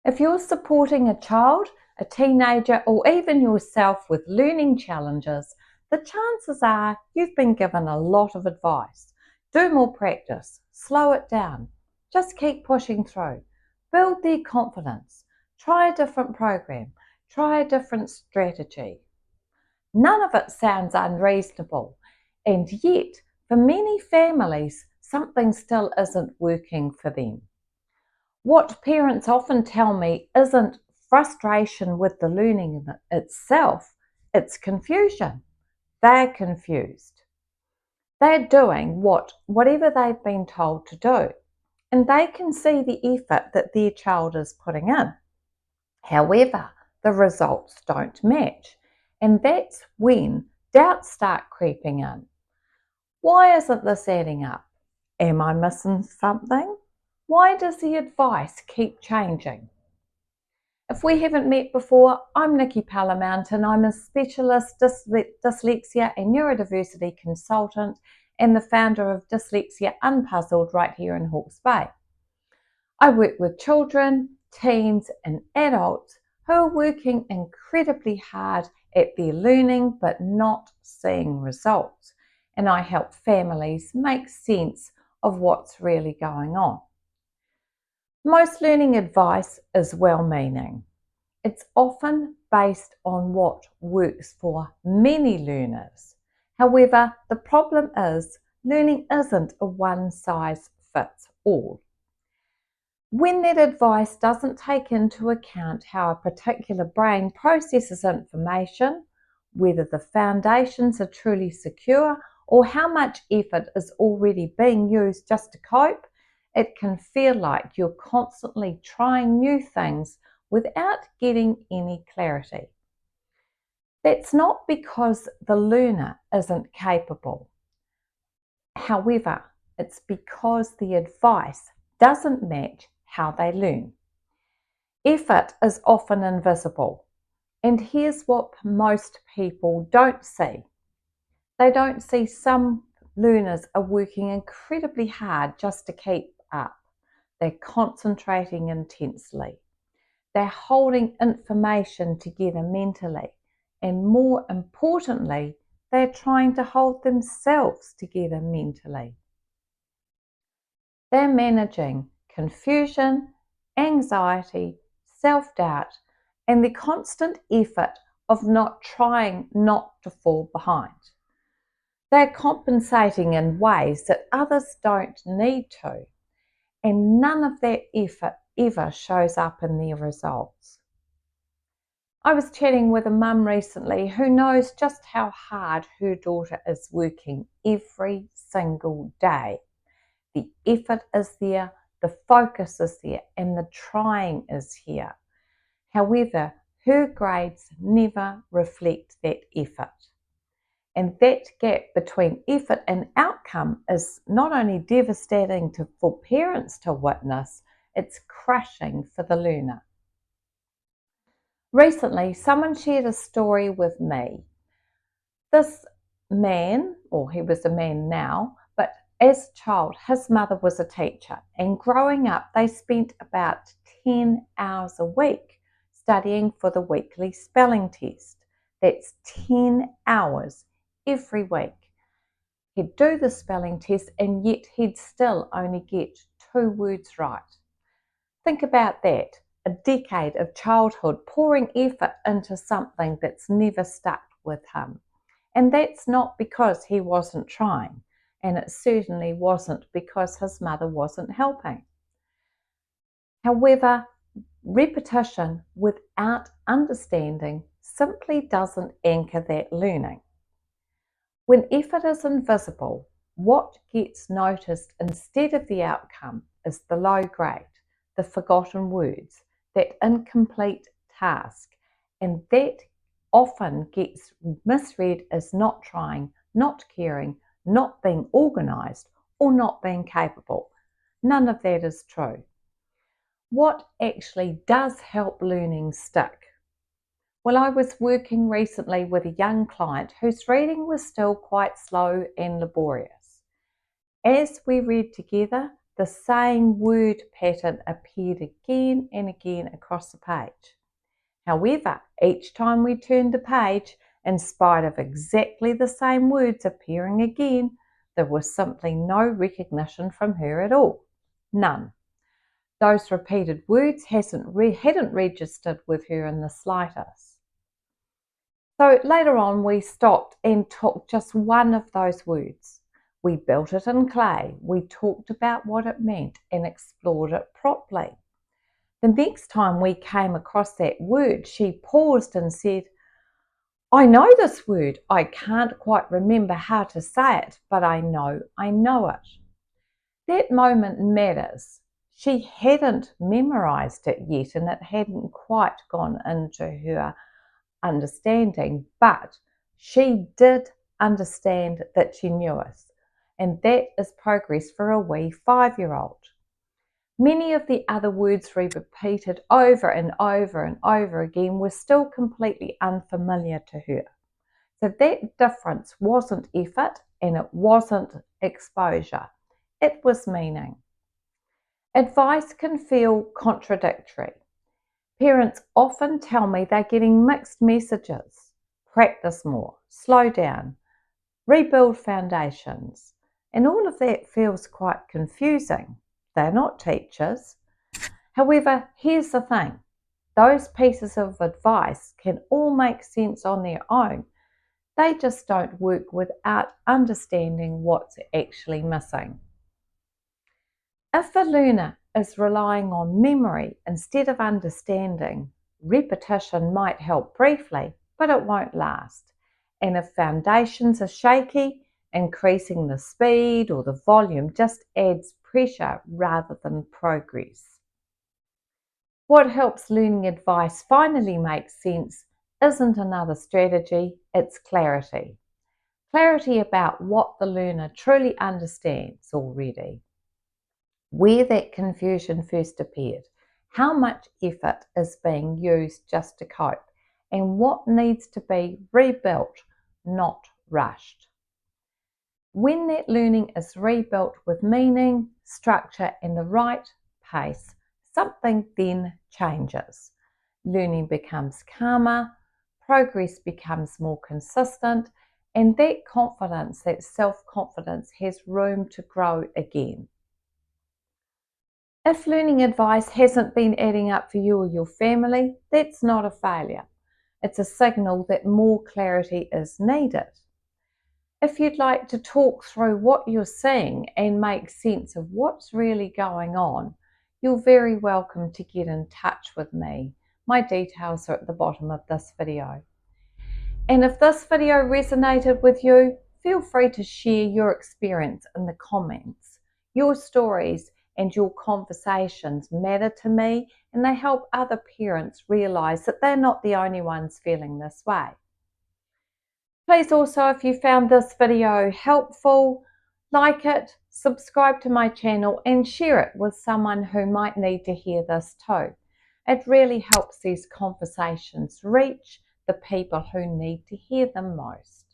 If you're supporting a child, a teenager, or even yourself with learning challenges, the chances are you've been given a lot of advice. Do more practice, slow it down, just keep pushing through, build their confidence, try a different program, try a different strategy. None of it sounds unreasonable, and yet for many families, something still isn't working for them. What parents often tell me isn't frustration with the learning itself, it's confusion. They're confused. They're doing whatever they've been told to do, and they can see the effort that their child is putting in. However, the results don't match, and that's when doubts start creeping in. Why isn't this adding up? Am I missing something? Why does the advice keep changing? If we haven't met before, I'm Nikki Palamountain. I'm a specialist dyslexia and neurodiversity consultant and the founder of Dyslexia Unpuzzled right here in Hawke's Bay. I work with children, teens and adults who are working incredibly hard at their learning but not seeing results, and I help families make sense of what's really going on. Most learning advice is well-meaning. It's often based on what works for many learners. However, the problem is learning isn't a one-size-fits-all. When that advice doesn't take into account how a particular brain processes information, whether the foundations are truly secure, or how much effort is already being used just to cope, it can feel like you're constantly trying new things without getting any clarity. That's not because the learner isn't capable. However, it's because the advice doesn't match how they learn. Effort is often invisible, and here's what most people don't see. They don't see some learners are working incredibly hard just to keep up. They're concentrating intensely. They're holding information together mentally, and more importantly, they're trying to hold themselves together mentally. They're managing confusion, anxiety, self-doubt, and the constant effort of not trying not to fall behind. They're compensating in ways that others don't need to, and none of that effort ever shows up in their results. I was chatting with a mum recently who knows just how hard her daughter is working every single day. The effort is there, the focus is there, and the trying is here. However, her grades never reflect that effort. And that gap between effort and outcome is not only devastating for parents to witness, it's crushing for the learner. Recently, someone shared a story with me. This man, or he was a man now, but as a child, his mother was a teacher, and growing up, they spent about 10 hours a week studying for the weekly spelling test. That's 10 hours every week. He'd do the spelling test and yet he'd still only get 2 words right. Think about that, a decade of childhood pouring effort into something that's never stuck with him. And that's not because he wasn't trying, and it certainly wasn't because his mother wasn't helping. However, repetition without understanding simply doesn't anchor that learning. When effort is invisible, what gets noticed instead of the outcome is the low grade, the forgotten words, that incomplete task, and that often gets misread as not trying, not caring, not being organised, or not being capable. None of that is true. What actually does help learning stick? Well, I was working recently with a young client whose reading was still quite slow and laborious. As we read together, the same word pattern appeared again and again across the page. However, each time we turned the page, in spite of exactly the same words appearing again, there was simply no recognition from her at all. None. Those repeated words hadn't registered with her in the slightest. So later on, we stopped and took just one of those words. We built it in clay. We talked about what it meant and explored it properly. The next time we came across that word, she paused and said, "I know this word. I can't quite remember how to say it, but I know it." That moment matters. She hadn't memorized it yet and it hadn't quite gone into her understanding, but she did understand that she knew it, and that is progress for a wee 5-year-old. Many of the other words we repeated over and over and over again were still completely unfamiliar to her. So that difference wasn't effort and it wasn't exposure, it was meaning. Advice can feel contradictory. Parents often tell me they're getting mixed messages. Practice more, slow down, rebuild foundations, and all of that feels quite confusing. They're not teachers. However, here's the thing. Those pieces of advice can all make sense on their own. They just don't work without understanding what's actually missing. If a learner is relying on memory instead of understanding, repetition might help briefly, but it won't last. And if foundations are shaky, increasing the speed or the volume just adds pressure rather than progress. What helps learning advice finally make sense isn't another strategy, it's clarity. Clarity about what the learner truly understands already. Where that confusion first appeared, how much effort is being used just to cope, and what needs to be rebuilt, not rushed. When that learning is rebuilt with meaning, structure, and the right pace, something then changes. Learning becomes calmer, progress becomes more consistent, and that confidence, that self-confidence, has room to grow again. If learning advice hasn't been adding up for you or your family, that's not a failure. It's a signal that more clarity is needed. If you'd like to talk through what you're seeing and make sense of what's really going on, you're very welcome to get in touch with me. My details are at the bottom of this video. And if this video resonated with you, feel free to share your experience in the comments. Your stories and your conversations matter to me, and they help other parents realise that they're not the only ones feeling this way. Please also, if you found this video helpful, like it, subscribe to my channel and share it with someone who might need to hear this too. It really helps these conversations reach the people who need to hear them most.